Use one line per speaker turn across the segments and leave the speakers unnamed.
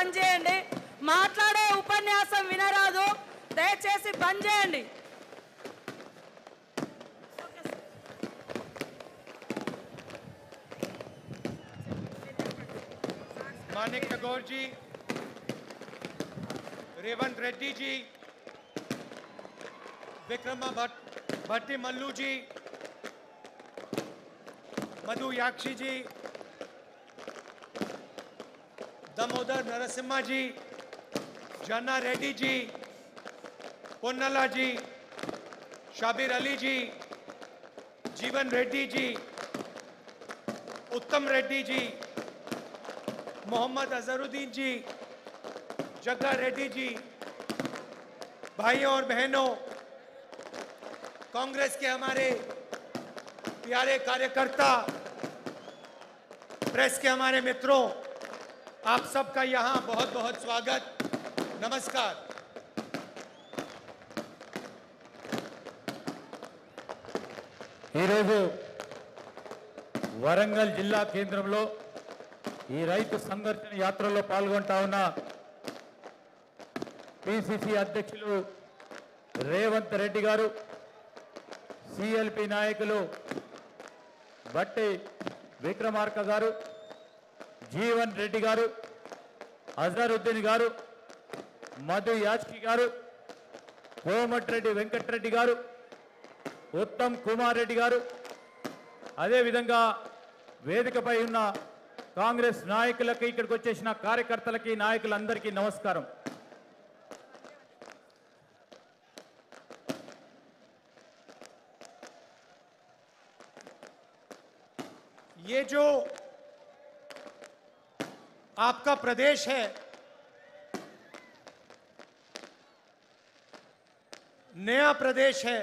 బంద్ చేయండి. మాట్లాడే ఉపన్యాసం వినరాదు. దయచేసి బంద్ చేయండి.
मानिक टगोर जी, रेवंत रेड्डी जी, विक्रमा भट्टी मल्लू जी, मधु याक्षी जी, दामोदर नरसिम्हा जी, जन्ना रेड्डी जी, पोन्नला जी, शाबिर अली जी, जीवन रेड्डी जी, उत्तम रेड्डी जी, मोहम्मद अजहरुद्दीन जी, जग्गा रेड्डी जी, भाइयों और बहनों, कांग्रेस के हमारे प्यारे कार्यकर्ता, प्रेस के हमारे मित्रों, आप सबका यहां बहुत बहुत स्वागत, नमस्कार।
వరంగల్ జిల్లా కేంద్రంలో ఈ రైతు సంఘర్షణ యాత్రలో పాల్గొంటా ఉన్న పిసిసి అధ్యక్షులు రేవంత్ రెడ్డి గారు, సిఎల్పి నాయకులు బట్టి విక్రమార్క గారు, జీవన్ రెడ్డి గారు, అజరుద్దీన్ గారు, మధు యాచ్కి గారు, కోమటిరెడ్డి వెంకటరెడ్డి గారు, ఉత్తమ్ కుమార్ రెడ్డి గారు, అదేవిధంగా వేదికపై ఉన్న కాంగ్రెస్ నాయకులకి, ఇక్కడికి వచ్చేసిన కార్యకర్తలకి, నాయకులందరికీ నమస్కారం।
ये जो आपका प्रदेश है, नया प्रदेश है,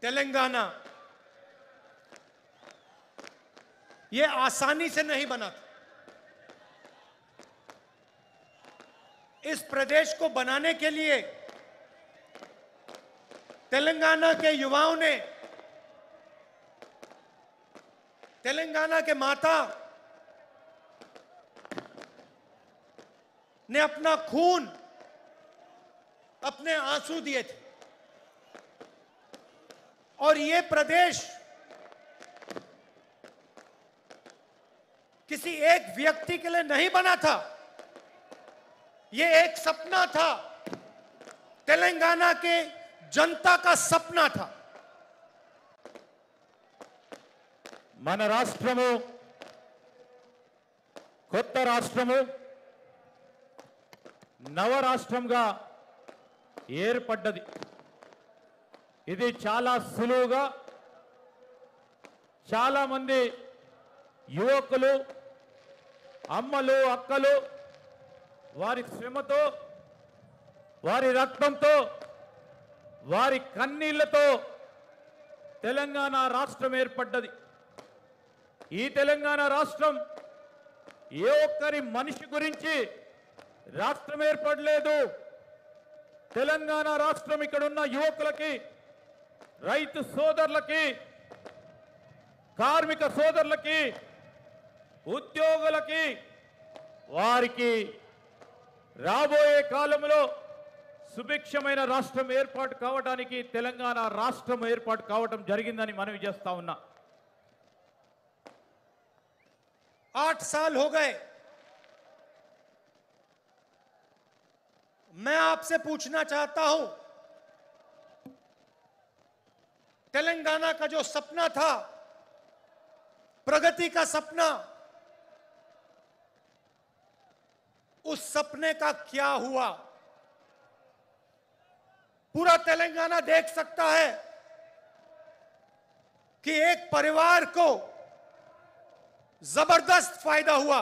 तेलंगाना, ये आसानी से नहीं बना था। इस प्रदेश को बनाने के लिए तेलंगाना के युवाओं ने, तेलंगाना के माता ने अपना खून, अपने आंसू दिए थे। और ये प्रदेश किसी एक व्यक्ति के लिए नहीं बना था, ये एक सपना था, तेलंगाना के जनता का सपना था।
మన రాష్ట్రము కొత్త రాష్ట్రము నవరాష్ట్రంగా ఏర్పడ్డది। ఇది చాలా సులువుగా చాలా మంది యువకులు, అమ్మలు, అక్కలు వారి శ్రమతో, వారి రక్తంతో, వారి కన్నీళ్లతో తెలంగాణ రాష్ట్రం ఏర్పడ్డది। ఈ తెలంగాణ రాష్ట్రం ఏ ఒక్కరి మనిషి గురించి రాష్ట్రం ఏర్పడలేదు। తెలంగాణ రాష్ట్రం ఇక్కడ ఉన్న యువకులకి, రైతు సోదరులకి, కార్మిక సోదరులకి, ఉద్యోగులకి, వారికి రాబోయే కాలంలో సుభిక్షమైన రాష్ట్రం ఏర్పాటు కావడానికి తెలంగాణ రాష్ట్రం ఏర్పాటు కావడం జరిగిందని మనవి చేస్తా ఉన్నా।
8 साल हो गए। मैं आपसे पूछना चाहता हूं, तेलंगाना का जो सपना था, प्रगति का सपना, उस सपने का क्या हुआ? पूरा तेलंगाना देख सकता है कि एक परिवार को जबरदस्त फायदा हुआ,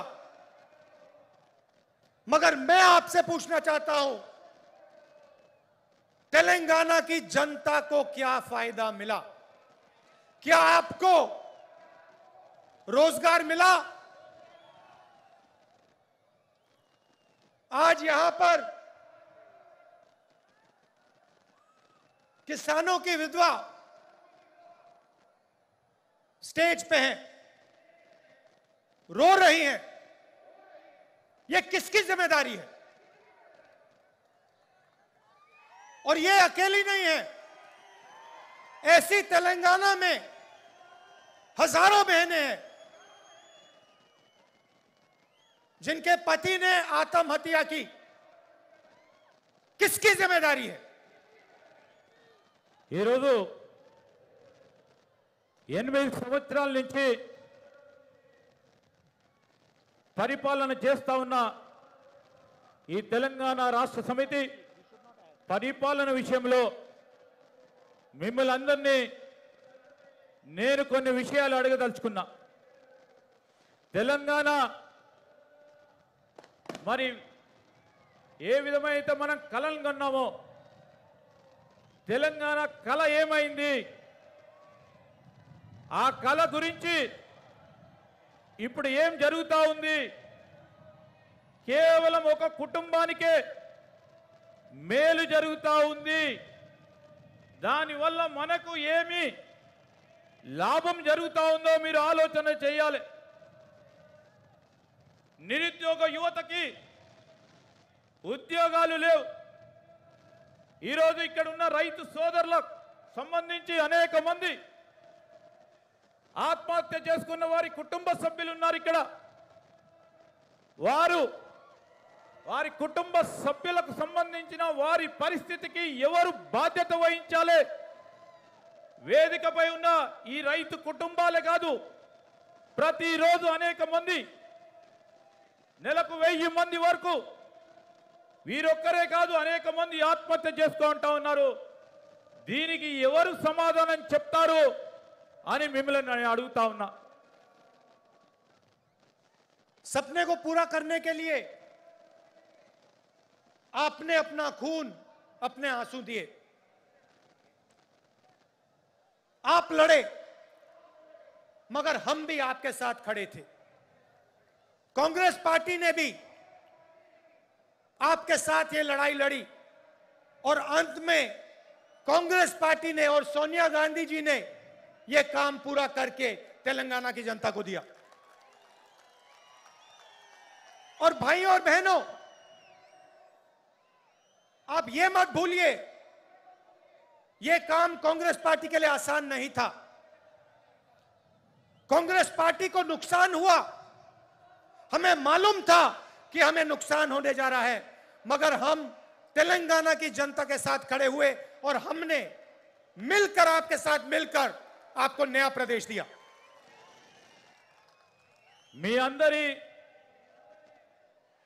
मगर मैं आपसे पूछना चाहता हूं, तेलंगाना की जनता को क्या फायदा मिला? क्या आपको रोजगार मिला? आज यहां पर किसानों की विधवा स्टेज पे हैं। रो रही हैं, ये किसकी जिम्मेदारी है? और ये अकेली नहीं है, ऐसी तेलंगाना में हजारों बहनें हैं जिनके पति ने आत्महत्या की। किसकी जिम्मेदारी है?
ఈరోజు 8 సంవత్సరాల నుంచి పరిపాలన చేస్తా ఉన్న ఈ తెలంగాణ రాష్ట్ర సమితి పరిపాలన విషయంలో మిమ్మల్ని అందరినీ నేను కొన్ని విషయాలు అడగదలుచుకున్నా. తెలంగాణ మరి ఏ విధమైతే మనం కలలు కన్నామో తెలంగాణ కళ ఏమైంది? ఆ కళ గురించి ఇప్పుడు ఏం జరుగుతా ఉంది? కేవలం ఒక కుటుంబానికే మేలు జరుగుతా ఉంది. దానివల్ల మనకు ఏమి లాభం జరుగుతా ఉందో మీరు ఆలోచన చేయాలి. నిరుద్యోగ యువతకి ఉద్యోగాలు లేవు. ఈరోజు ఇక్కడ ఉన్న రైతు సోదరులకు సంబంధించి అనేక మంది ఆత్మహత్య చేసుకున్న వారి కుటుంబ సభ్యులు ఉన్నారు. ఇక్కడ వారి కుటుంబ సభ్యులకు సంబంధించిన వారి పరిస్థితికి ఎవరు బాధ్యత వహించాలి? వేదికపై ఉన్న ఈ రైతు కుటుంబాలే కాదు, ప్రతిరోజు అనేక మంది, నెలకు 1000 మంది వరకు, వీరొక్కరే కాదు అనేక మంది ఆత్మహత్య చేసుకుంటా ఉన్నారు. దీనికి ఎవరు సమాధానం చెప్తారు అని మిమ్మల్ని నేను అడుగుతా ఉన్నా.
सपने को पूरा करने के लिए आपने अपना खून, अपने आंसू दिए, आप लड़े, मगर हम भी आपके साथ खड़े थे. कांग्रेस पार्टी ने भी आपके साथ ये लड़ाई लड़ी और अंत में कांग्रेस पार्टी ने और सोनिया गांधी जी ने ये काम पूरा करके तेलंगाना की जनता को दिया. और भाई और बहनों, आप ये मत भूलिए, ये काम कांग्रेस पार्टी के लिए आसान नहीं था. कांग्रेस पार्टी को नुकसान हुआ, हमें मालूम था कि हमें नुकसान होने जा रहा है, मगर हम तेलंगाना की जनता के साथ खड़े हुए और हमने मिलकर, आपके साथ मिलकर आपको नया प्रदेश दिया.
మీ అందరి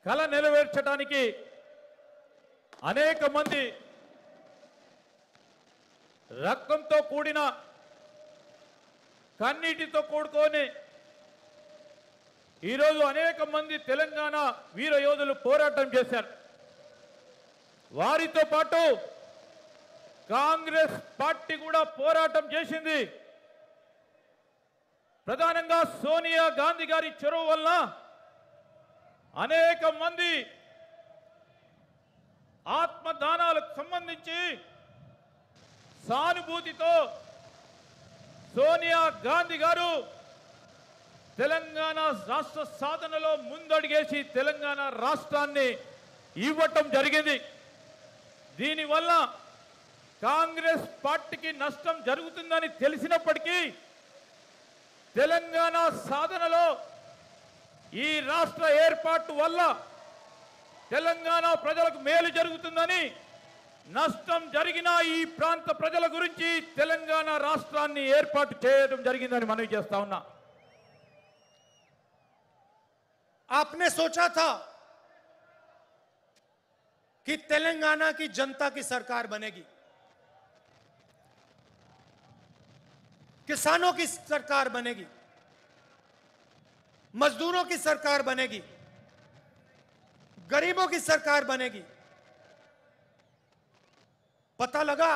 కళ నెరవేర్చడానికి అనేక మంది రక్తంతో కూడిన, కన్నీటితో కూడుకొని ఈరోజు అనేక మంది తెలంగాణ వీర యోధులు పోరాటం చేశారు. వారితో పాటు కాంగ్రెస్ పార్టీ కూడా పోరాటం చేసింది. ప్రధానంగా సోనియా గాంధీ గారి చొరవ వల్ల అనేక మంది ఆత్మదానాలకు సంబంధించి సానుభూతితో సోనియా గాంధీ గారు తెలంగాణ రాష్ట్ర సాధనలో ముందడుగేసి తెలంగాణ రాష్ట్రాన్ని ఇవ్వటం జరిగింది. దీనివల్ల కాంగ్రెస్ పార్టీకి నష్టం జరుగుతుందని తెలిసినప్పటికీ తెలంగాణ సాధనలో ఈ రాష్ట్ర ఏర్పాటు వల్ల తెలంగాణ ప్రజలకు మేలు జరుగుతుందని, నష్టం జరిగిన ఈ ప్రాంత ప్రజల గురించి తెలంగాణ రాష్ట్రాన్ని ఏర్పాటు చేయడం జరిగిందని మనవి చేస్తా ఉన్నా.
आपने सोचा था कि तेलंगाना की जनता की सरकार बनेगी, किसानों की सरकार बनेगी, मजदूरों की सरकार बनेगी, गरीबों की सरकार बनेगी. पता लगा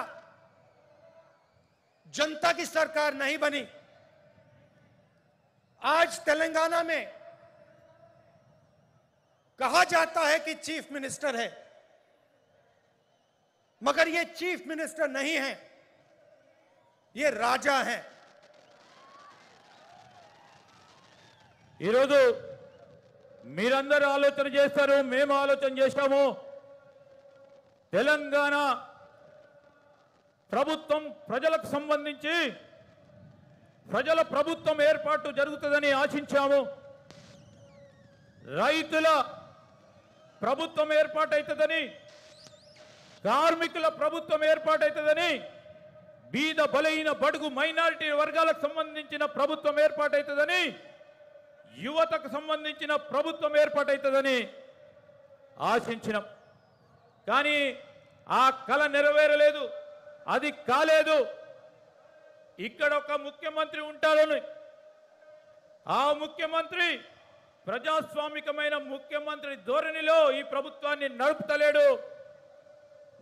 जनता की सरकार नहीं बनी. आज तेलंगाना में कहा जाता है कि चीफ मिनिस्टर है, मगर ये चीफ मिनिस्टर नहीं है, ये राजा हैं.
ఈరోజు మీరందరూ ఆలోచన చేస్తారు, మేము ఆలోచన చేశాము. తెలంగాణ ప్రభుత్వం ప్రజలకు సంబంధించి ప్రజల ప్రభుత్వం ఏర్పాటు జరుగుతుందని ఆశించాము. రైతుల ప్రభుత్వం ఏర్పాటవుతుందని, కార్మికుల ప్రభుత్వం ఏర్పాటవుతుందని, బీద బలహీన బడుగు మైనారిటీ వర్గాలకు సంబంధించిన ప్రభుత్వం ఏర్పాటవుతుందని, యువతకు సంబంధించిన ప్రభుత్వం ఏర్పాటవుతుందని ఆశించినాం. కానీ ఆ కల నెరవేరలేదు, అది కాలేదు. ఇక్కడ ఒక ముఖ్యమంత్రి ఉంటారని, ఆ ముఖ్యమంత్రి ప్రజాస్వామికమైన ముఖ్యమంత్రి ధోరణిలో ఈ ప్రభుత్వాన్ని నడుపుతలేడు.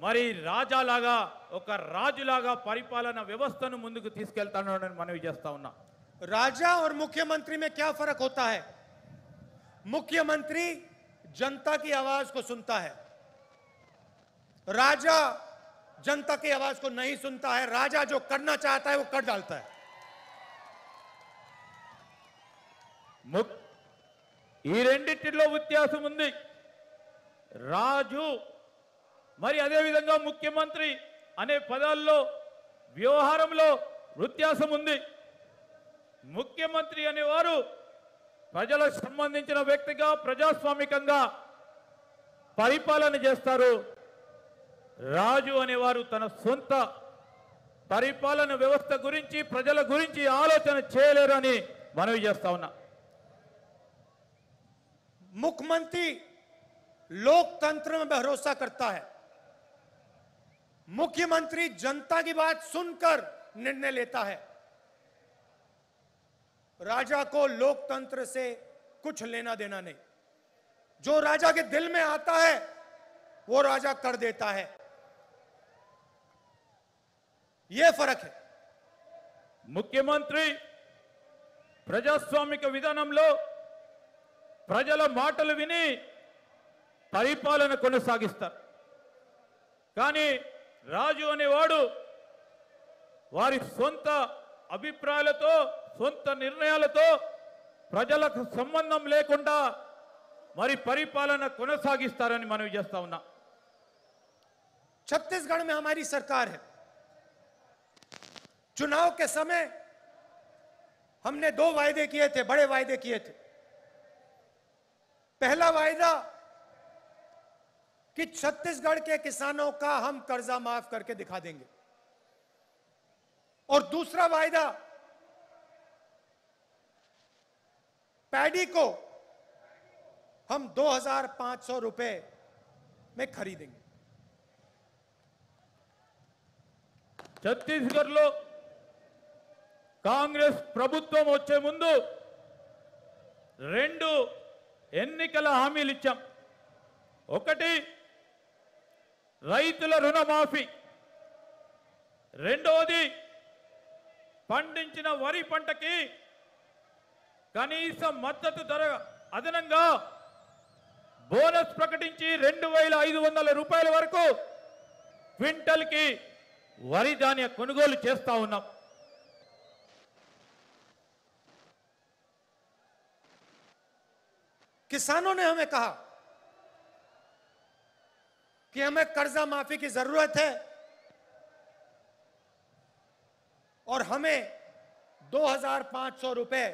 మరి రాజాలాగా, ఒక రాజులాగా పరిపాలన వ్యవస్థను ముందుకు తీసుకెళ్తానని మనవి చేస్తా ఉన్నా.
राजा और मुख्यमंत्री में क्या फर्क होता है? मुख्यमंत्री जनता की आवाज को सुनता है, राजा जनता की आवाज को नहीं सुनता है. राजा जो करना चाहता है वो कर डालता है.
ఈ రెండింటిలో వ్యత్యాసం ఉంది. రాజు మరి అదే విధంగా ముఖ్యమంత్రి అనే పదాల్లో వ్యవహారంలో వ్యత్యాసం ఉంది. ముఖ్యమంత్రి అనేవారు ప్రజలకు సంబంధించిన వ్యక్తిగా ప్రజాస్వామికంగా పరిపాలన చేస్తారు. రాజు అనేవారు తన సొంత పరిపాలన వ్యవస్థ గురించి, ప్రజల గురించి ఆలోచన చేయలేరని మనవి చేస్తా ఉన్నా.
मुख्यमंत्री लोकतंत्र में भरोसा करता है. मुख्यमंत्री जनता की बात सुनकर निर्णय लेता है. राजा को लोकतंत्र से कुछ लेना देना नहीं. जो राजा के दिल में आता है वो राजा कर देता है. यह फर्क है.
ముఖ్యమంత్రి ప్రజాస్వామిక విధానంలో ప్రజల మాటలు విని పరిపాలన కొనసాగిస్తారు. కానీ రాజు అనేవాడు వారి సొంత అభిప్రాయాలతో, సొంత నిర్ణయాలతో ప్రజలకు సంబంధం లేకుండా మరి పరిపాలన కొనసాగిస్తారని మనవి చేస్తా ఉన్నా.
छत्तीसगढ़ में हमारी सरकार है. चुनाव के समय हमने 2 वायदे किए थे, बड़े वायदे किए थे. पहला वायदा कि छत्तीसगढ़ के किसानों का हम कर्जा माफ करके दिखा देंगे, और दूसरा वायदा पैडी को हम 2,500 रुपए में खरीदेंगे.
ఛత్తీస్గఢ్లో కాంగ్రెస్ ప్రభుత్వం వచ్చే ముందు 2 ఎన్నికల హామీలు ఇచ్చాం. ఒకటి రైతుల రుణమాఫీ, రెండవది పండించిన వరి పంటకి కనీస మద్దతు ధర అదనంగా బోనస్ ప్రకటించి 2,500 రూపాయల వరకు క్వింటల్కి వరి ధాన్య కొనుగోలు చేస్తా ఉన్నాం.
किसानों ने हमें कहा कि हमें कर्जा माफी की जरूरत है और हमें 2,500 रुपए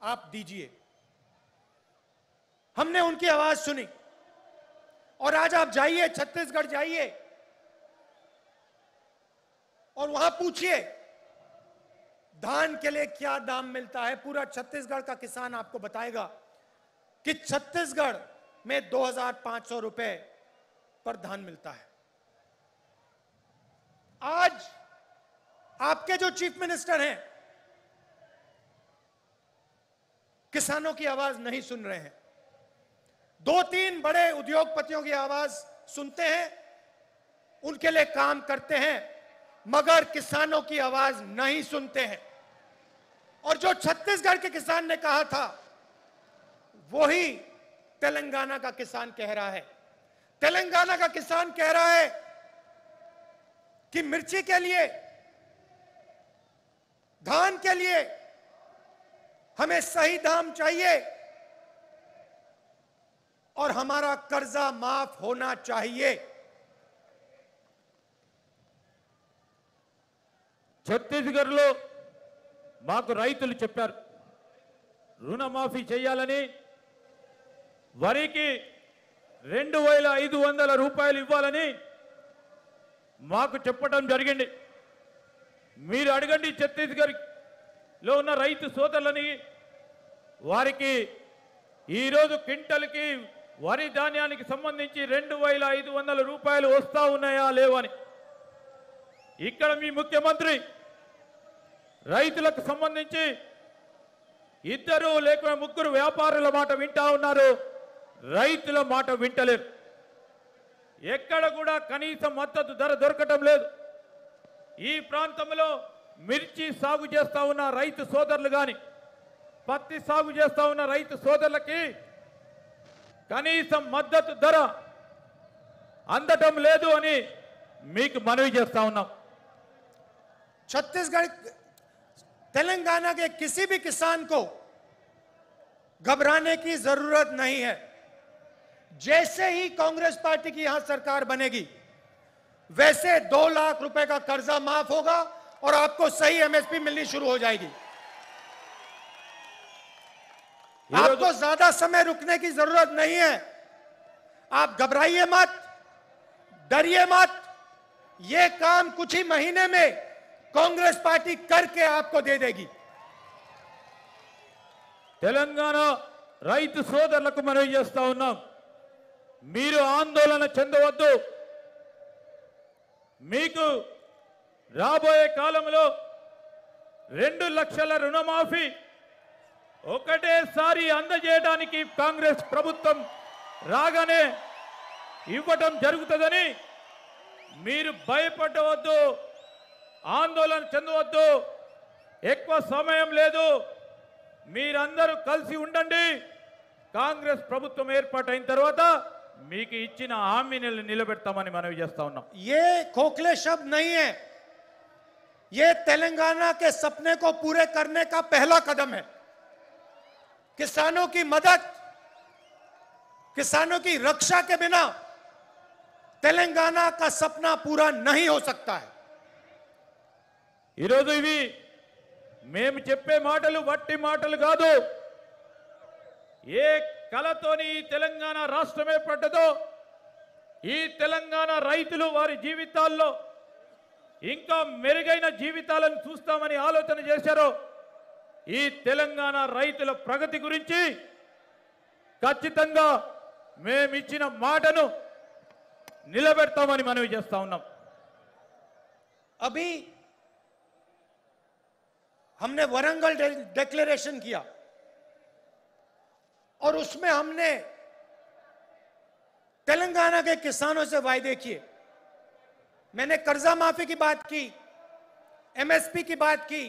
आप दीजिए. हमने उनकी आवाज सुनी और आज आप जाइए, छत्तीसगढ़ जाइए और वहां पूछिए धान के लिए क्या दाम मिलता है. पूरा छत्तीसगढ़ का किसान आपको बताएगा कि छत्तीसगढ़ में 2,500 रुपए पर धान मिलता है. आज आपके जो चीफ मिनिस्टर हैं किसानों की आवाज नहीं सुन रहे हैं. 2-3 बड़े उद्योगपतियों की आवाज सुनते हैं, उनके लिए काम करते हैं, मगर किसानों की आवाज नहीं सुनते हैं. और जो छत्तीसगढ़ के किसान ने कहा था वही तेलंगाना का किसान कह रहा है. तेलंगाना का किसान कह रहा है कि मिर्ची के लिए, धान के लिए हमें सही दाम चाहिए और हमारा कर्जा माफ होना चाहिए।
ఛత్తీస్గఢ్లో మాకు రైతులు చెప్పారు రుణమాఫీ చేయాలని, వరికి 2500 రూపాయలు ఇవ్వాలని మాకు చెప్పడం జరిగింది. మీరు అడగండి ఛత్తీస్గఢ్లో ఉన్న రైతు సోదరులని, వారికి ఈరోజు క్వింటల్కి వరి ధాన్యానికి సంబంధించి 2500 రూపాయలు వస్తా ఉన్నాయా లేవని. ఇక్కడ మీ ముఖ్యమంత్రి రైతులకు సంబంధించి 2 లేక 3 వ్యాపారుల మాట వింటా ఉన్నారు, రైతుల మాట వింటలేరు. ఎక్కడ కూడా కనీస మద్దతు ధర దొరకటం లేదు. ఈ ప్రాంతంలో మిర్చి సాగు చేస్తా ఉన్న రైతు సోదరులు కానీ, పత్తి సాగు చేస్తా ఉన్న రైతు సోదరులకి కనీస మద్దతు ధర అందటం లేదు అని మీకు మనవి చేస్తా ఉన్నాం.
छत्तीसगढ़ तेलंगाना के किसी भी किसान को घबराने की जरूरत नहीं है। जैसे ही कांग्रेस पार्टी की यहां सरकार बनेगी वैसे 2 लाख रुपए का कर्जा माफ होगा और आपको सही एमएसपी मिलनी शुरू हो जाएगी। आपको ज्यादा समय रुकने की जरूरत नहीं है। आप घबराइए मत, डरिए मत। यह काम कुछ ही महीने में कांग्रेस पार्टी करके आपको दे देगी।
తెలంగాణ రైతు సోదరులకు మనవి చేస్తా ఉన్నాం, మీరు ఆందోళన చెందవద్దు. మీకు రాబోయే కాలంలో 2 లక్షల రుణమాఫీ ఒకటేసారి అందజేయడానికి కాంగ్రెస్ ప్రభుత్వం రాగానే ఇవ్వటం జరుగుతుందని మీరు భయపడవద్దు, ఆందోళన చెందవద్దు. ఎక్కువ సమయం లేదు, మీరందరూ కలిసి ఉండండి. కాంగ్రెస్ ప్రభుత్వం ఏర్పాటైన తర్వాత మీకు ఇచ్చిన హామీని నిలబెడతామని మనవి చేస్తా ఉన్నాం.
ये खोखले शब्द नहीं है, ये तेलंगाना के सपने को पूरे करने का पहला कदम है। किसानों की मदद, किसानों की रक्षा के बिना तेलंगाना का सपना पूरा नहीं हो सकता है।
ఈరోజు ఇవి మేము చెప్పే మాటలు వట్టి మాటలు కాదు. ఏ కలతోని ఈ తెలంగాణ రాష్ట్రం ఏర్పడ్డదో, ఈ తెలంగాణ రైతులు వారి జీవితాల్లో ఇంకా మెరుగైన జీవితాలను చూస్తామని ఆలోచన చేశారో, ఈ తెలంగాణ రైతుల ప్రగతి గురించి ఖచ్చితంగా మేమిచ్చిన మాటను నిలబెడతామని మనవి చేస్తా ఉన్నాం.
अभी हमने वरंगल डिक्लेरेशन किया और उसमें हमने तेलंगाना के किसानों से वायदे किए। मैंने कर्जा माफी की बात की, एमएसपी की बात की,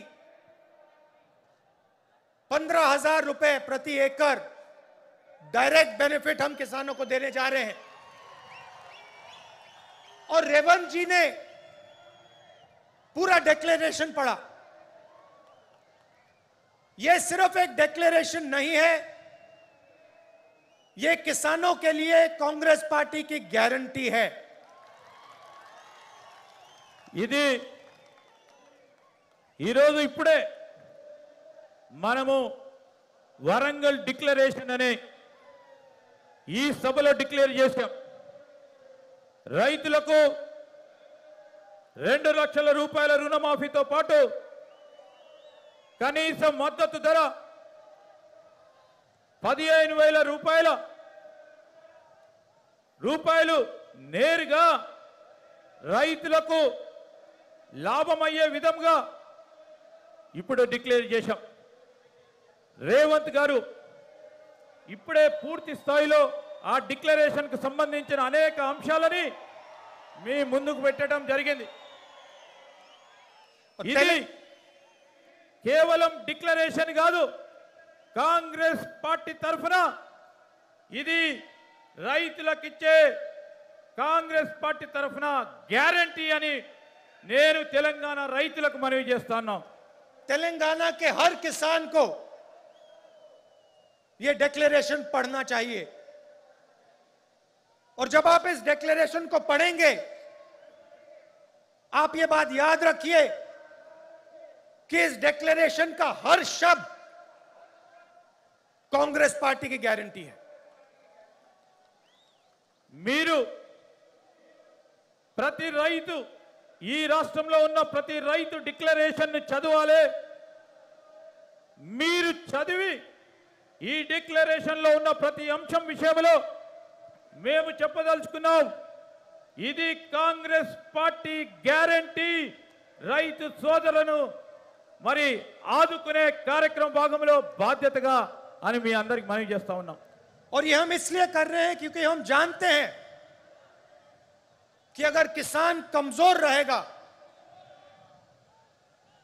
15,000 रुपए प्रति एकड़ डायरेक्ट बेनिफिट हम किसानों को देने जा रहे हैं। और रेवंत जी ने पूरा डिक्लेरेशन पढ़ा। यह सिर्फ एक डिक्लेरेशन नहीं है, यह किसानों के लिए कांग्रेस पार्टी की गारंटी है।
ఇది ఈరోజు ఇప్పుడే మనము వరంగల్ డిక్లరేషన్ అనే ఈ సభలో డిక్లేర్ చేశాం. రైతులకు 2 లక్షల రూపాయల రుణమాఫీతో పాటు కనీస మద్దతు ధర 15,000 రూపాయలు నేరుగా రైతులకు లాభమయ్యే విధంగా ఇప్పుడు డిక్లేర్ చేశాం. రేవంత్ గారు ఇప్పుడే పూర్తి స్థాయిలో ఆ డిక్లరేషన్కు సంబంధించిన అనేక అంశాలని మీ ముందుకు పెట్టడం జరిగింది. ఇది కేవలం డిక్లరేషన్ కాదు, కాంగ్రెస్ పార్టీ తరఫున ఇది రైతులకిచ్చే కాంగ్రెస్ పార్టీ తరఫున గ్యారంటీ అని నేను తెలంగాణ రైతులకు మనవి చేస్తాను.
तेलंगाना के हर किसान को ये डिक्लेरेशन पढ़ना चाहिए। और जब आप इस डिक्लेरेशन को पढ़ेंगे, आप ये बात याद रखिए कि इस डिक्लेरेशन का हर शब्द कांग्रेस पार्टी की गारंटी है।
మీరు ప్రతి రైతు ఈ రాష్ట్రంలో ఉన్న ప్రతి రైతు డిక్లరేషన్ ని చదవాలి। మీరు చదివి ఈ డిక్లరేషన్ లో ఉన్న ప్రతి అంశం విషయంలో మేము చెప్పదలుచుకున్నాం, ఇది కాంగ్రెస్ పార్టీ గ్యారంటీ, రైతు సోదరులను మరి ఆదుకునే కార్యక్రమ భాగంలో బాధ్యతగా అని మీ అందరికి మనవి చేస్తా ఉన్నాం।
और ये हम इसलिए कर रहे हैं क्योंकि हम जानते हैं कि अगर किसान कमजोर रहेगा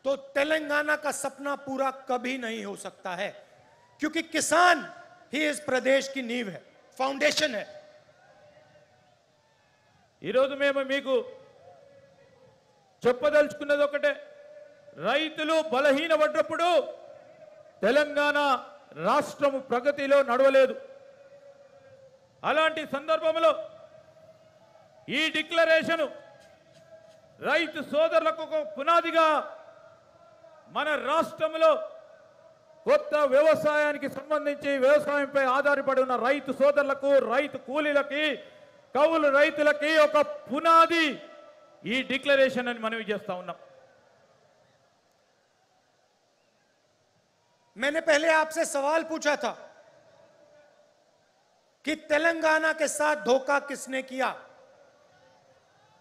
तो तेलंगाना का सपना पूरा कभी नहीं हो सकता है, क्योंकि किसान ही इस प्रदेश की नींव है, फाउंडेशन है।
ఈ రోజు మేము మీకు చెప్పదలుచుకున్నది ఒకటే, రైతులు బలహీనపడ్డప్పుడు తెలంగాణ రాష్ట్రం ప్రగతిలో నడవలేదు। అలాంటి సందర్భంలో ఈ డిక్లరేషన్ రైతు సోదరులకు ఒక పునాదిగా మన రాష్ట్రంలో కొత్త వ్యవసాయానికి సంబంధించి వ్యవసాయంపై ఆధారపడి ఉన్న రైతు సోదరులకు, రైతు కూలీలకి, కౌలు రైతులకి ఒక పునాది ఈ డిక్లరేషన్ అని మనవి చేస్తా ఉన్నాం।
मैंने पहले आपसे सवाल पूछा था कि तेलंगाना के साथ धोखा किसने किया।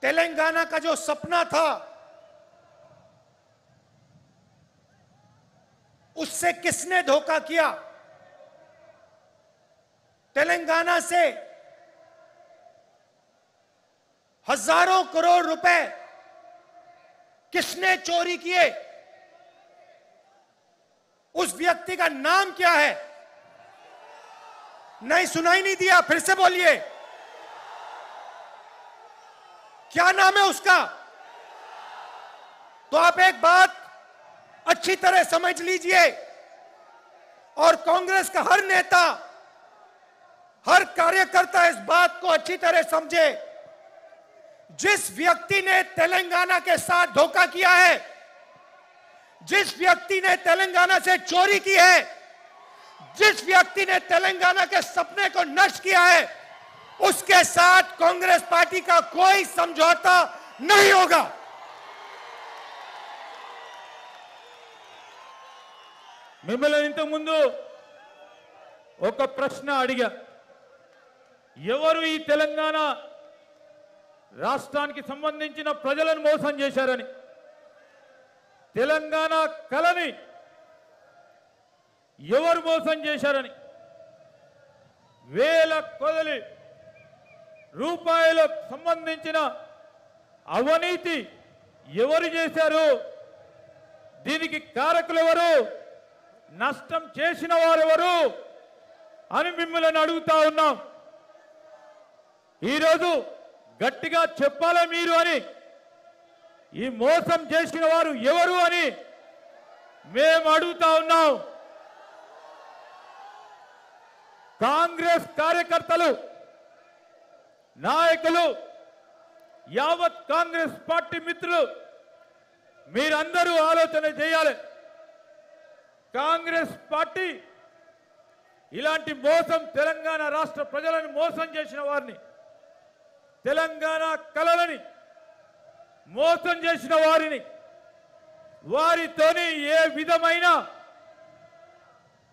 तेलंगाना का जो सपना था उससे किसने धोखा किया। तेलंगाना से हजारों करोड़ रुपए किसने चोरी किए, उस व्यक्ति का नाम क्या है। नहीं, सुनाई नहीं दिया, फिर से बोलिए, क्या नाम है उसका। तो आप एक बात अच्छी तरह समझ लीजिए और कांग्रेस का हर नेता, हर कार्यकर्ता इस बात को अच्छी तरह समझे। जिस व्यक्ति ने तेलंगाना के साथ धोखा किया है, जिस व्यक्ति ने तेलंगाना से चोरी की है, जिस व्यक्ति ने तेलंगाना के सपने को नष्ट किया है, उसके साथ कांग्रेस पार्टी का कोई समझौता नहीं होगा।
మిమ్మల్ని ఇంతకు ముందు ఒక ప్రశ్న అడిగా, ఎవరు ఈ తెలంగాణ రాష్ట్రానికి సంబంధించిన ప్రజలను మోసం చేశారని। తెలంగాణ కళని ఎవరు మోసం చేశారని, వేల కొలది రూపాయలకు సంబంధించిన అవినీతి ఎవరు చేశారు, దీనికి కారకులు ఎవరు, నష్టం చేసిన వారెవరు అని మిమ్మల్ని అడుగుతా ఉన్నాం। ఈరోజు గట్టిగా చెప్పాలా మీరు అని, ఈ మోసం చేసిన వారు ఎవరు అని మేము అడుగుతా ఉన్నాం। కాంగ్రెస్ కార్యకర్తలు, నాయకులు, యావత్ కాంగ్రెస్ పార్టీ మిత్రులు మీరందరూ ఆలోచన చేయాలి। కాంగ్రెస్ పార్టీ ఇలాంటి మోసం, తెలంగాణ రాష్ట్ర ప్రజలను మోసం చేసిన వారిని, తెలంగాణ కళలని మోసం చేసిన వారిని, వారితోని ఏ విధమైన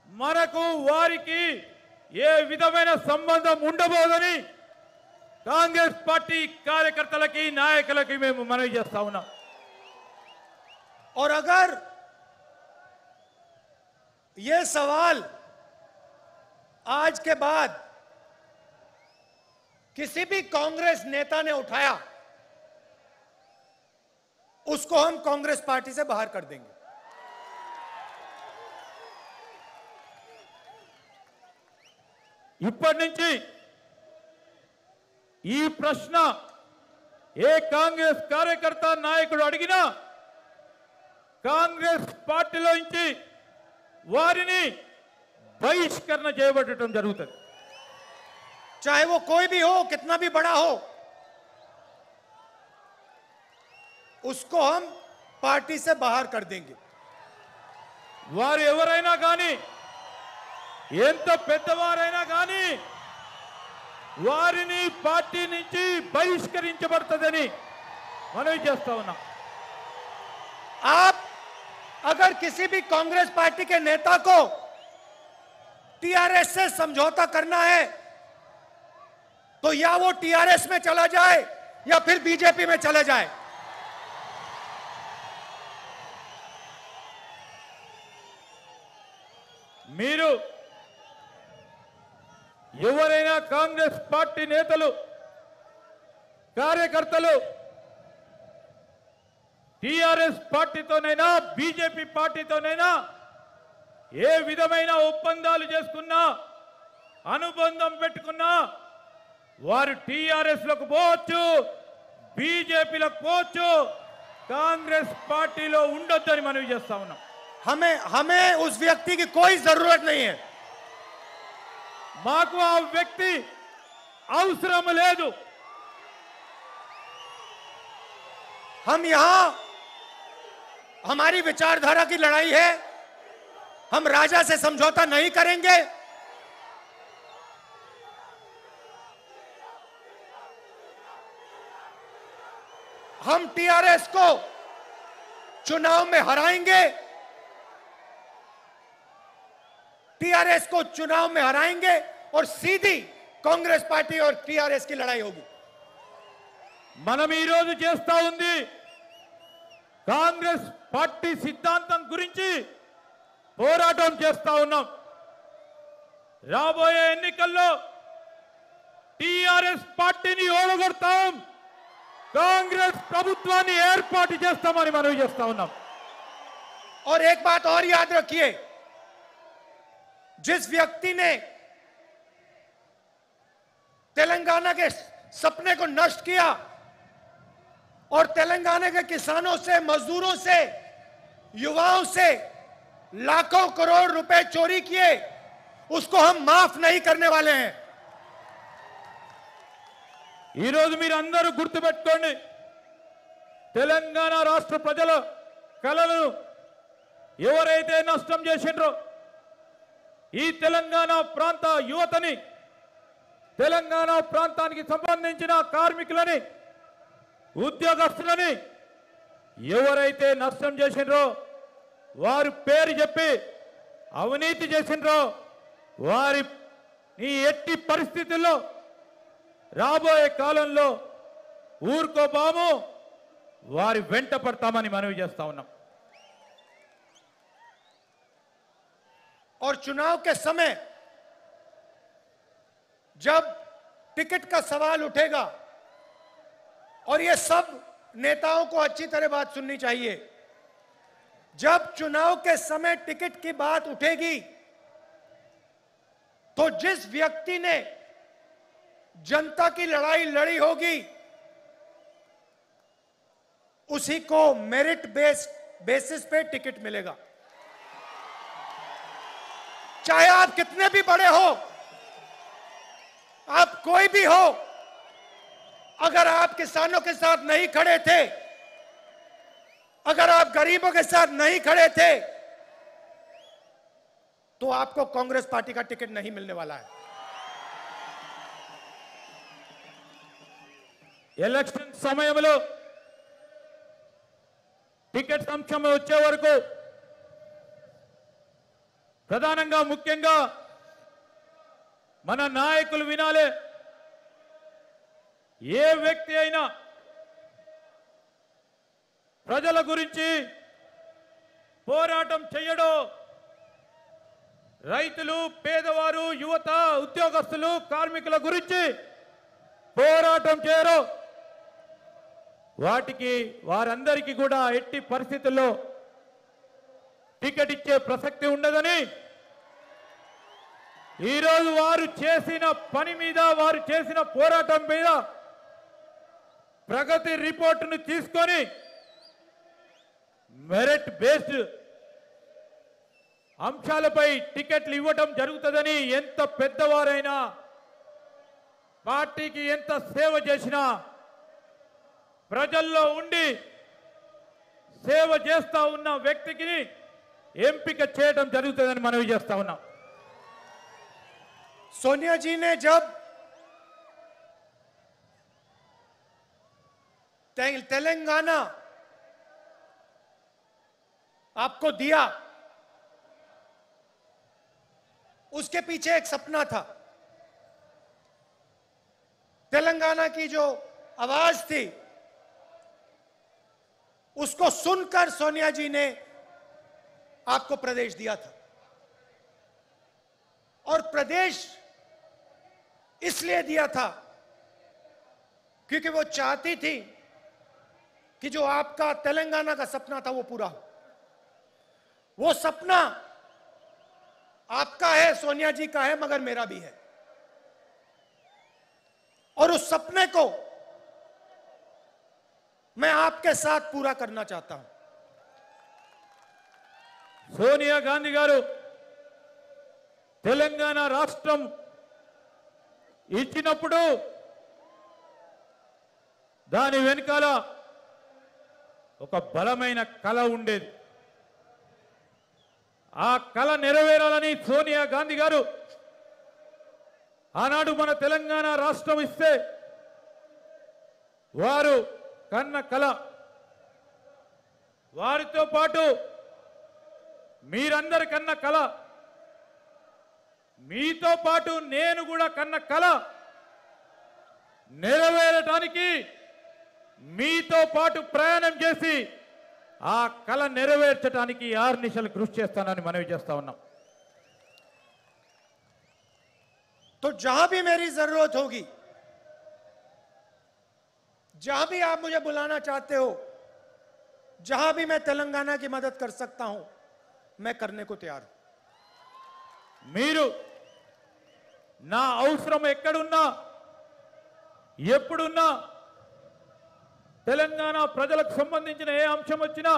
మనకు వారికి ఏ విధమైన సంబంధం ఉండబోదని కాంగ్రెస్ పార్టీ కార్యకర్తలకి, నాయకులకి మేము మనవి చేస్తా ఉన్నాం।
और अगर ये सवाल आज के बाद किसी भी कांग्रेस नेता ने उठाया, उसको हम कांग्रेस पार्टी से बाहर कर देंगे।
ఇప్పటి నుంచి ఈ ప్రశ్న ఏ కాంగ్రెస్ కార్యకర్త, నాయకుడు అడిగినా కాంగ్రెస్ పార్టీలో నుంచి వారిని బహిష్కరణ చేయబడటం జరుగుతుంది.
चाहे वो कोई भी हो, कितना भी बड़ा हो, उसको हम पार्टी से बाहर कर देंगे.
వారు ఎవరైనా కానీ ఎంత పెద్దవారైనా కానీ వారిని పార్టీ నుంచి బహిష్కరించబడుతుందని మనవి చేస్తా ఉన్నాం.
आप अगर किसी भी कांग्रेस पार्टी के नेता को टीआरएस से समझौता करना है तो या वो टीआरएस में चला जाए या फिर बीजेपी में चले जाए.
మీరు ఎవరైనా కాంగ్రెస్ పార్టీ నేతలు కార్యకర్తలు టిఆర్ఎస్ పార్టీతోనైనా బీజేపీ పార్టీతోనైనా ఏ విధమైన ఒప్పందాలు చేసుకున్నా అనుబంధం పెట్టుకున్నా వారు టిఆర్ఎస్ లకు పోవచ్చు, బీజేపీలకు పోవచ్చు, కాంగ్రెస్ పార్టీలో ఉండొద్దని మనవి చేస్తా ఉన్నాం.
हमें उस व्यक्ति की कोई जरूरत नहीं है.
మాకు ఆ వ్యక్తి అవసరం లేదు.
हम यहां हमारी विचारधारा की लड़ाई है. हम राजा से समझौता नहीं करेंगे. हम टीआरएस को चुनाव में हराएंगे. टीआरएस को चुनाव में हराएंगे और सीधी कांग्रेस पार्टी और टीआरएस की लड़ाई होगी.
మనం ఈ రోజు చేస్తా ఉంది కాంగ్రెస్ పార్టీ సిద్ధాంతం గురించి పోరాటం చేస్తా ఉన్నాం. రాబోయే ఎన్నికల్లో టిఆర్ఎస్ పార్టీని ఓడగొడతాం, కాంగ్రెస్ ప్రభుత్వాన్ని ఏర్పాటు చేస్తామని మనవి చేస్తా ఉన్నాం.
और एक बात और याद रखिए, जिस व्यक्ति ने तेलंगाना के सपने को नष्ट किया और तेलंगाना के किसानों से, मजदूरों से, युवाओं से लाखों करोड़ रुपए चोरी किए, उसको हम माफ नहीं करने वाले हैं.
ఈ రోజు మీరు అందరూ గుర్తుపెట్టుకోండి, తెలంగాణ రాష్ట్ర ప్రజల కలలను ఎవరైతే నష్టం చేసిండ్రో ఈ తెలంగాణ ప్రాంత యువతని, తెలంగాణ ప్రాంతానికి సంబంధించిన కార్మికులని, ఉద్యోగస్తులని ఎవరైతే నష్టం చేసిండ్రో వారి పేరు చెప్పి అవినీతి చేసిండ్రో వారి ఈ ఎట్టి పరిస్థితుల్లో రాబోయే కాలంలో ఊరుకోబాము, వారి వెంట పడతామని మనవి చేస్తా ఉన్నాం.
और चुनाव के समय जब टिकट का सवाल उठेगा, और ये सब नेताओं को अच्छी तरह बात सुननी चाहिए, जब चुनाव के समय टिकट की बात उठेगी तो जिस व्यक्ति ने जनता की लड़ाई लड़ी होगी उसी को मेरिट बेसिस पे टिकट मिलेगा. चाहे आप कितने भी बड़े हो, आप कोई भी हो, अगर आप किसानों के साथ नहीं खड़े थे, अगर आप गरीबों के साथ नहीं खड़े थे, तो आपको कांग्रेस पार्टी का टिकट नहीं मिलने वाला है.
ఎలక్షన్ సమయంలో టికెట్ అంశం వచ్చే వరకు ప్రధానంగా ముఖ్యంగా మన నాయకులు వినాలే. ఏ వ్యక్తి అయినా ప్రజల గురించి పోరాటం చేయడో, రైతులు, పేదవారు, యువత, ఉద్యోగస్తులు, కార్మికుల గురించి పోరాటం చేయరు, వాటికి వారందరికీ కూడా ఎట్టి పరిస్థితుల్లో టికెట్ ఇచ్చే ప్రసక్తి ఉండదని ఈరోజు వారు చేసిన పని మీద, వారు చేసిన పోరాటం మీద ప్రగతి రిపోర్టును తీసుకొని మెరిట్ బేస్డ్ అంశాలపై టికెట్లు ఇవ్వటం జరుగుతుందని ఎంత పెద్దవారైనా పార్టీకి ఎంత సేవ చేసినా ప్రజల్లో ఉండి సేవ చేస్తా ఉన్న వ్యక్తికి ఎంపిక చేయడం జరుగుతుందని మనవి చేస్తా ఉన్నాం.
सोनिया जी ने जब तेलंगाना आपको दिया, उसके पीछे एक सपना था. तेलंगाना की जो आवाज थी उसको सुनकर सोनिया जी ने आपको प्रदेश दिया था. और प्रदेश इसलिए दिया था क्योंकि वो चाहती थी कि जो आपका तेलंगाना का सपना था वो पूरा हो. वो सपना आपका है, सोनिया जी का है, मगर मेरा भी है. और उस सपने को मैं आपके साथ पूरा करना चाहता हूं.
సోనియా గాంధీ గారు తెలంగాణ రాష్ట్రం ఇచ్చినప్పుడు దాని వెనకాల ఒక బలమైన కళ ఉండేది. ఆ కళ నెరవేరాలని సోనియా గాంధీ గారు ఆనాడు మన తెలంగాణ రాష్ట్రం ఇస్తే వారు కన్న కళ, వారితో పాటు మీరందరి కన్న కళ, మీతో పాటు నేను కూడా కన్న కళ నెరవేరటానికి మీతో పాటు ప్రయాణం చేసి ఆ కళ నెరవేర్చడానికి ఆర్నిశలు కృషి చేస్తానని మనవి చేస్తా ఉన్నాం.
तो जहां भी मेरी जरूरत होगी, जहां भी आप मुझे बुलाना चाहते हो, जहां भी मैं तेलंगाना की मदद कर सकता हूं, मैं करने को तैयार हूं.
మీరు నా అవసరం ఎక్కడున్నా ఎప్పుడున్నా తెలంగాణ ప్రజలకు సంబంధించిన ఏ అంశం వచ్చినా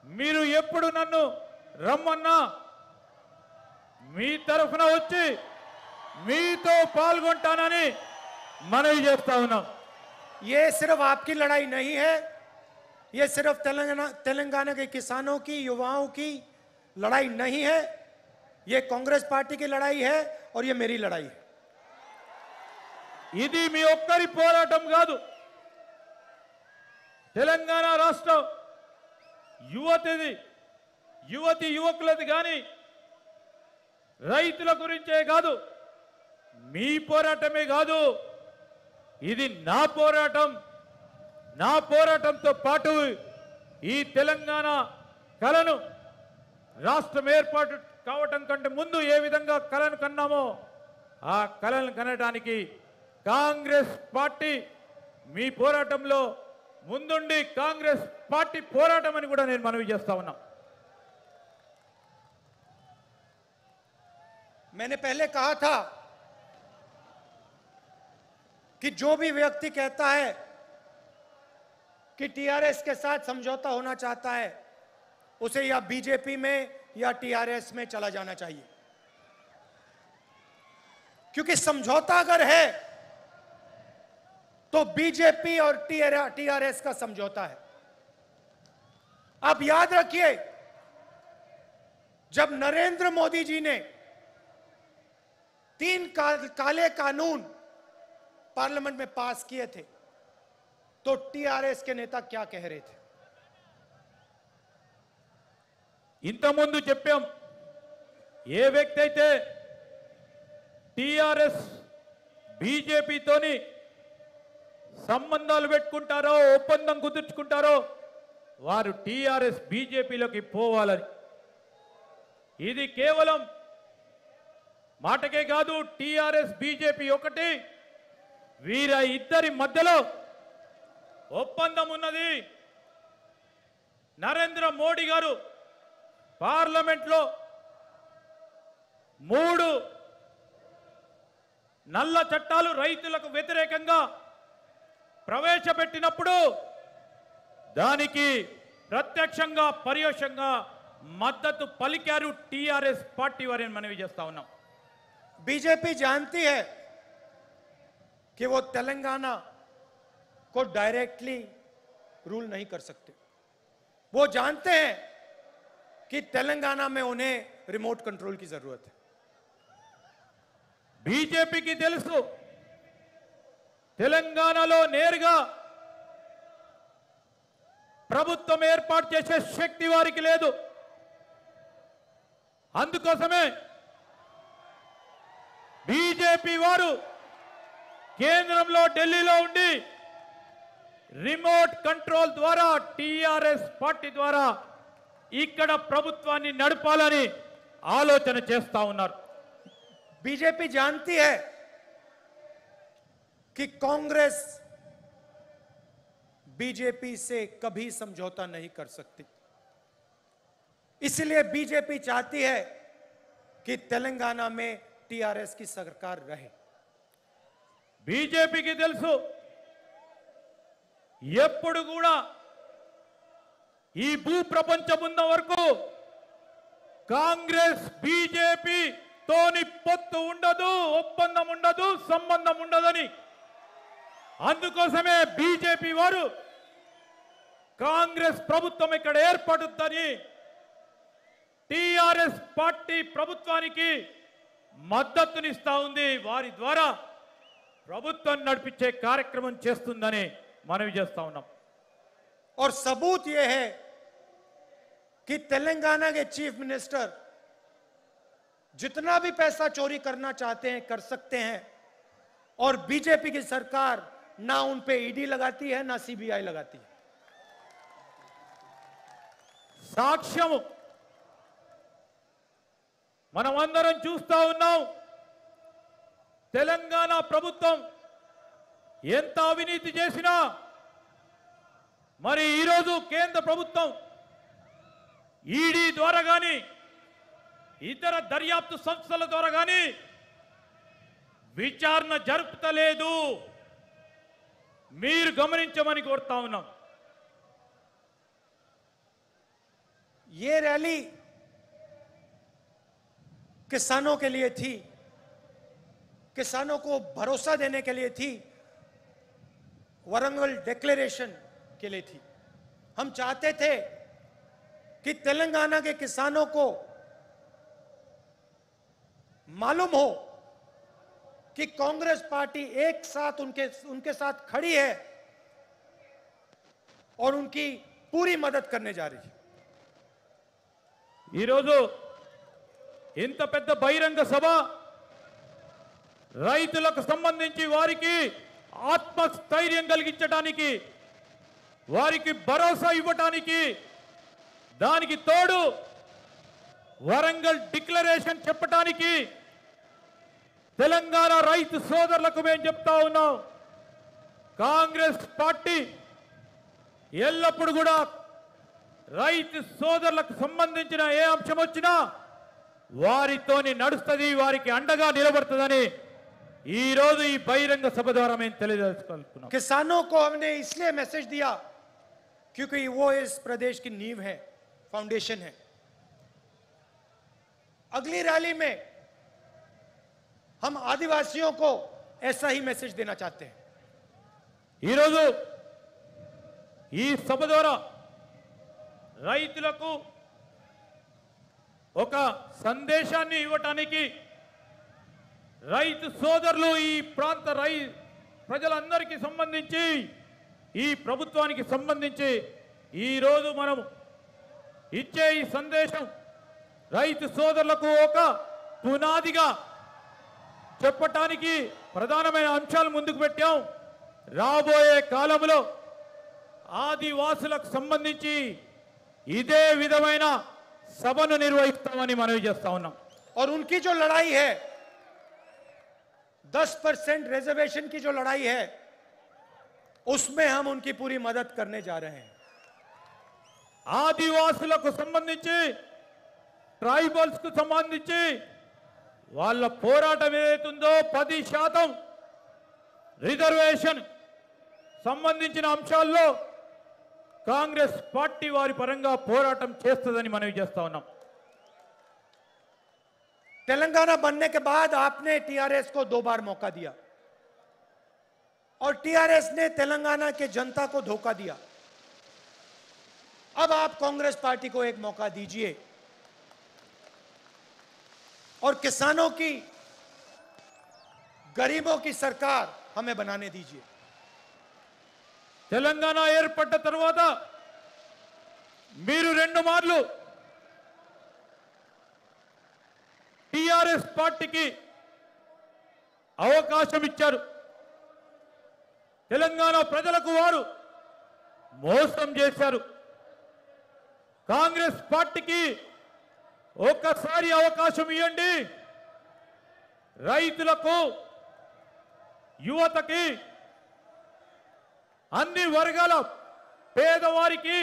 మీరు ఎప్పుడు నన్ను రమ్మన్నా మీ తరఫున వచ్చి మీతో పాల్గొంటానని మనవి చేస్తా ఉన్నాం.
ये सिर्फ आपकी लड़ाई नहीं है, ये सिर्फ तेलंगाना के किसानों की, युवाओं की लड़ाई नहीं है. ये कांग्रेस पार्टी की लड़ाई है और ये मेरी लड़ाई है.
ఇది మీ ఒక్కరి పోరాటం కాదు. తెలంగాణ రాష్ట్ర యువతి యువకులది కానీ రైతుల గురించే కాదు, మీ పోరాటమే కాదు, ఇది నా పోరాటం. నా పోరాటంతో పాటు ఈ తెలంగాణ కళను రాష్ట్రం ఏర్పాటు కావటం కంటే ముందు ఏ విధంగా కళను కన్నామో ఆ కళను కనడానికి కాంగ్రెస్ పార్టీ మీ పోరాటంలో ముందుండి కాంగ్రెస్ పార్టీ పోరాటం అని కూడా నేను మనవి చేస్తా ఉన్నా.
मैंने पहले कहा था कि जो भी व्यक्ति कहता है कि टीआरएस के साथ समझौता होना चाहता है, उसे या बीजेपी में या टीआरएस में चला जाना चाहिए. क्योंकि समझौता अगर है तो बीजेपी और टीआरएस का समझौता है. आप याद रखिए, जब नरेंद्र मोदी जी ने 3 काले कानून पार्लियामेंट में पास किए थे तो टीआरएस के नेता क्या कह रहे थे?
ఇంతకుముందు చెప్పాం, ఏ వ్యక్తి అయితే టిఆర్ఎస్ బీజేపీతోని సంబంధాలు పెట్టుకుంటారో, ఒప్పందం కుదుర్చుకుంటారో వారు టిఆర్ఎస్ బీజేపీలోకి పోవాలని. ఇది కేవలం మాటకే కాదు, టిఆర్ఎస్ బీజేపీ ఒకటి, వీర ఇద్దరి మధ్యలో ఒప్పందం ఉన్నది. నరేంద్ర మోడీ గారు పార్లమెంట్లో 3 నల్ల చట్టాలు రైతులకు వ్యతిరేకంగా ప్రవేశపెట్టినప్పుడు దానికి ప్రత్యక్షంగా పరోక్షంగా మద్దతు పలికారు టీఆర్ఎస్ పార్టీ వారిని మనవి చేస్తా ఉన్నాం.
बीजेपी जानती है कि वो तेलंगाना को डायरेक्टली रूल नहीं कर सकते. वो जानते हैं कि तेलंगाना में उन्हें रिमोट कंट्रोल की जरूरत है.
బీజేపీకి తెలుసు తెలంగాణలో నేరుగా ప్రభుత్వం ఏర్పాటు చేసే శక్తి వారికి లేదు. అందుకోసమే బీజేపీ వారు కేంద్రంలో ఢిల్లీలో ఉండి రిమోట్ కంట్రోల్ ద్వారా టీఆర్ఎస్ పార్టీ ద్వారా ఇక్కడ ప్రభుత్వాన్ని నడపాలని ఆలోచన చేస్తా ఉన్నారు.
बीजेपी जानती है कि कांग्रेस बीजेपी से कभी समझौता नहीं कर सकती. इसलिए बीजेपी चाहती है कि तेलंगाना में टीआरएस की सरकार रहे.
బీజేపీకి తెలుసు ఎప్పుడు కూడా ఈ భూ ప్రపంచం ఉన్న వరకు కాంగ్రెస్ బీజేపీ తోని పొత్తు ఉండదు, ఒప్పందం ఉండదు, సంబంధం ఉండదని. అందుకోసమే బీజేపీ వారు కాంగ్రెస్ ప్రభుత్వం ఇక్కడ ఏర్పడుతుందని టీఆర్ఎస్ పార్టీ ప్రభుత్వానికి మద్దతునిస్తా ఉంది. వారి ద్వారా ప్రభుత్వం నడిపించే కార్యక్రమం చేస్తుందని మనవి చేస్తా ఉన్నాం.
और सबूत यह है कि तेलंगाना के चीफ मिनिस्टर जितना भी पैसा चोरी करना चाहते हैं कर सकते हैं और बीजेपी की सरकार ना उन पे ईडी लगाती है ना सीबीआई लगाती है.
సాక్ష్యము మనమందరం చూస్తా ఉన్నాం. తెలంగాణ ప్రభుత్వం ఎంత అవినీతి చేసినా మరి ఈరోజు కేంద్ర ప్రభుత్వం ఈడీ ద్వారా కానీ ఇతర దర్యాప్తు సంస్థల ద్వారా కానీ విచారణ జరుపుతలేదు. మీరు గమనించమని కోరుతా ఉన్నాం.
ये रैली किसानों के लिए थी, किसानों को भरोसा देने के लिए थी, वरंगल डिक्लेरेशन के लिए थी. हम चाहते थे कि तेलंगाना के किसानों को मालूम हो कि कांग्रेस पार्टी एक साथ उनके साथ खड़ी है और उनकी पूरी मदद करने जा रही है.
ఈరోజు ఇంత పెద్ద బహిరంగ సభ రైతులకు సంబంధించి వారికి ఆత్మస్థైర్యం కలిగించడానికి, వారికి భరోసా ఇవ్వడానికి, దానికి తోడు వరంగల్ డిక్లరేషన్ చెప్పడానికి తెలంగాణ రైతు సోదరులకు మేము చెప్తా ఉన్నాం. కాంగ్రెస్ పార్టీ ఎల్లప్పుడూ కూడా రైతు సోదరులకు సంబంధించిన ఏ అంశం వచ్చినా వారితోని నడుస్తుంది, వారికి అండగా నిలబడుతుందని ఈ రోజు ఈ బహిరంగ సభ ద్వారా మేము తెలియజేసుకుంటున్నాం.
किसानों को हमने इसलिए मैसेज दिया क्योंकि वो इस प्रदेश की नींव है, फाउंडेशन है. अगली रैली में हम आदिवासियों को ऐसा ही मैसेज देना चाहते हैं.
ఈరోజు ఈ సభ ద్వారా రైతులకు ఒక సందేశాన్ని ఇవ్వటానికి, రైతు సోదరులు ఈ ప్రాంత ప్రజలందరికీ సంబంధించి, ఈ ప్రభుత్వానికి సంబంధించి ఈరోజు మనం ఇచ్చే ఈ సందేశం రైతు సోదరులకు ఒక పునాదిగా చెప్పటానికి ప్రధానమైన అంశాలు ముందుకు పెట్టాం. రాబోయే కాలంలో ఆదివాసులకు సంబంధించి ఇదే విధమైన సభను నిర్వహిస్తామని మనవి చేస్తా ఉన్నాం.
और उनकी जो लड़ाई है 10% रिजर्वेशन की जो लड़ाई है उसमें हम उनकी पूरी मदद करने जा रहे हैं.
ఆదివాసులకు సంబంధించి, ట్రైబల్స్ కు సంబంధించి వాళ్ళ పోరాటం ఏదైతుందో 10% రిజర్వేషన్ సంబంధించిన అంశాల్లో కాంగ్రెస్ పార్టీ వారి పరంగా పోరాటం చేస్తుందని మనవి చేస్తా ఉన్నాం.
तेलंगाना बनने के बाद आपने टीआरएस को 2 बार मौका दिया और टीआरएस ने तेलंगाना के जनता को धोखा दिया. अब आप कांग्रेस पार्टी को एक मौका दीजिए और किसानों की, गरीबों की सरकार हमें बनाने दीजिए.
తెలంగాణ ఏర్పడ్డ తర్వాత మీరు 2 మార్లు టిఆర్ఎస్ పార్టీకి అవకాశం ఇచ్చారు. తెలంగాణ ప్రజలకు వారు మోసం చేశారు. కాంగ్రెస్ పార్టీకి ఒక్కసారి అవకాశం ఇవ్వండి. రైతులకు, యువతకి, అన్ని వర్గాల పేదవారికి,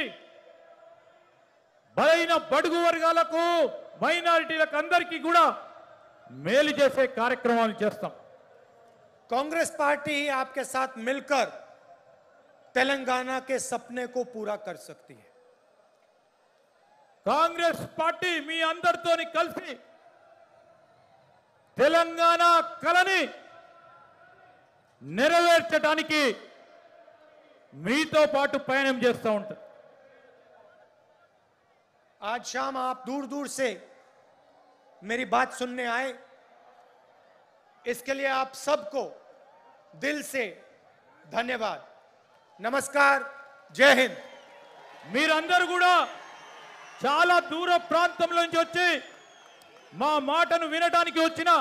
బలైన బడుగు వర్గాలకు, మైనారిటీలకు అందరికీ కూడా మేలు చేసే కార్యక్రమాలు చేస్తాం.
कांग्रेस पार्टी ही आपके साथ मिलकर तेलंगाना के सपने को पूरा कर सकती है.
కాంగ్రెస్ పార్టీ మీ అందరితోని కలిసి తెలంగాణ కలని నెరవేర్చడానికి మీతో పాటు పయనం చేస్తూ ఉంటారు.
आज शाम आप दूर दूर से मेरी बात सुनने आए, इसके लिए आप सबको दिल से धन्यवाद. नमस्कार, जय हिंद.
మీరందరూ కూడా చాలా దూర ప్రాంతం నుంచి వచ్చి మా మాటను వినడానికి వచ్చిన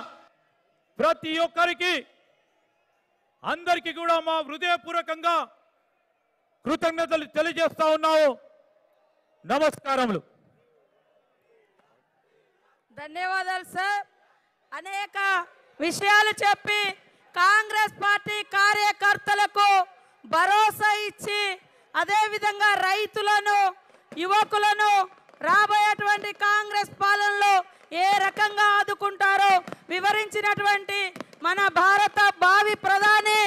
ప్రతి ఒక్కరికి, అందరికీ కూడా మా హృదయపూర్వకంగా కృతజ్ఞతలు తెలియజేస్తా ఉన్నాము. నమస్కారములు.
ధన్యవాదాలు సార్. అనేక విషయాలు చెప్పి కాంగ్రెస్ పార్టీ కార్యకర్తలకు భరోసా ఇచ్చి, అదేవిధంగా రైతులను, యువకులను రాబోయేటువంటి కాంగ్రెస్ పాలనలో ఏ రకంగా ఆదుకుంటారో వివరించినటువంటి మన భారత భావి ప్రధాని